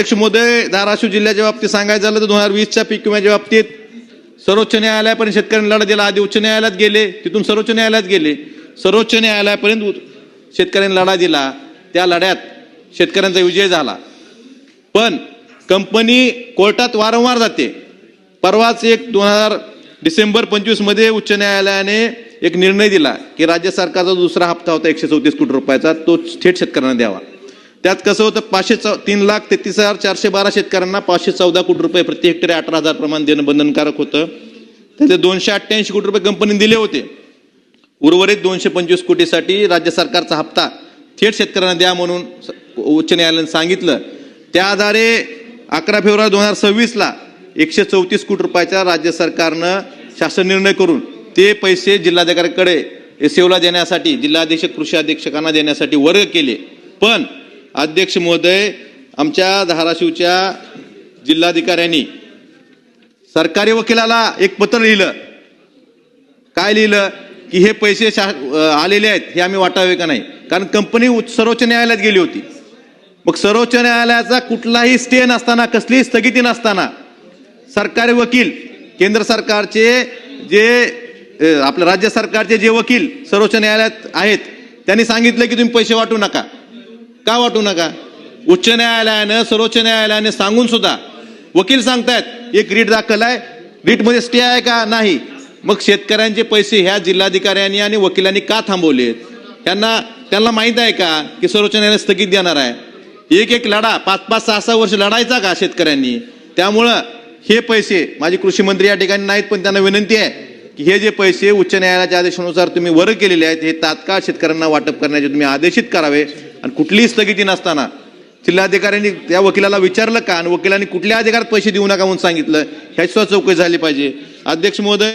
अध्यक्ष महोदय, धाराशिव जिल्ह्याच्या बाबतीत सांगायचं झालं तर 2020च्या पीक विम्याच्या बाबतीत सर्वोच्च न्यायालयापर्यंत शेतकऱ्यांना लढा दिला. आधी उच्च न्यायालयात गेले, तिथून सर्वोच्च न्यायालयात गेले, सर्वोच्च न्यायालयापर्यंत शेतकऱ्यांनी लढा दिला. त्या लढ्यात शेतकऱ्यांचा विजय झाला. पण कंपनी कोर्टात वारंवार जाते. परवाच एक डिसेंबर 25 मध्ये उच्च न्यायालयाने एक निर्णय दिला की राज्य सरकारचा दुसरा हप्ता होता 134 कोटी रुपयाचा, तो थेट शेतकऱ्यांना द्यावा. त्यात कसं होतं, 3,33,412 शेतकऱ्यांना 514 कोटी रुपये प्रति हेक्टरी 18,000 प्रमाण देणं बंधनकारक होतं. त्याचे 288 कोटी रुपये कंपनीने दिले होते. उर्वरित 225 कोटीसाठी राज्य सरकारचा हप्ता थेट शेतकऱ्यांना द्या म्हणून उच्च न्यायालयाने सांगितलं. त्या आधारे 11 फेब्रुवारी 2026ला 134 कोटी रुपयाचा राज्य सरकारनं शासन निर्णय करून ते पैसे जिल्हाधिकाऱ्यांकडे सेवला देण्यासाठी, जिल्हाधीक्षक कृषी अधीक्षकांना देण्यासाठी वर्ग केले. पण अध्यक्ष महोदय, आमच्या धाराशिवच्या जिल्हाधिकाऱ्यांनी सरकारी वकिलाला एक पत्र लिहिलं. काय लिहिलं की हे पैसे आलेले आहेत, हे आम्ही वाटावे का नाही, कारण कंपनी सर्वोच्च न्यायालयात गेली होती. मग सर्वोच्च न्यायालयाचा कुठलाही स्टे नसताना, कसलीही स्थगिती नसताना सरकारी वकील, केंद्र सरकारचे जे आपल्या राज्य सरकारचे जे वकील सर्वोच्च न्यायालयात आहेत, त्यांनी सांगितलं की तुम्ही पैसे वाटू नका. का वाटू नका? उच्च न्यायालयानं, सर्वोच्च न्यायालयाने सांगून सुद्धा वकील सांगतायत एक रीट दाखल आहे, रीटमध्ये स्टे आहे का? नाही. मग शेतकऱ्यांचे पैसे ह्या जिल्हाधिकाऱ्यांनी आणि वकिलांनी का थांबवलेत? त्यांना माहित आहे का की सर्वोच्च न्यायालय स्थगित देणार आहे? एक लढा 5-5, 6-6 वर्ष लढायचा का शेतकऱ्यांनी? त्यामुळं हे पैसे, माझे कृषी मंत्री या ठिकाणी नाहीत, पण त्यांना विनंती आहे की हे जे पैसे उच्च न्यायालयाच्या आदेशानुसार तुम्ही वर्ग केलेले आहेत, हे तात्काळ शेतकऱ्यांना वाटप करण्याचे तुम्ही आदेशित करावे. आणि कुठलीही स्थगिती नसताना जिल्हाधिकाऱ्यांनी त्या वकिलाला विचारलं का, आणि वकिलांनी कुठल्या अधिकारात पैसे देऊ नका म्हणून सांगितलं, ह्याची सुद्धा चौकशी झाली पाहिजे. अध्यक्ष महोदय,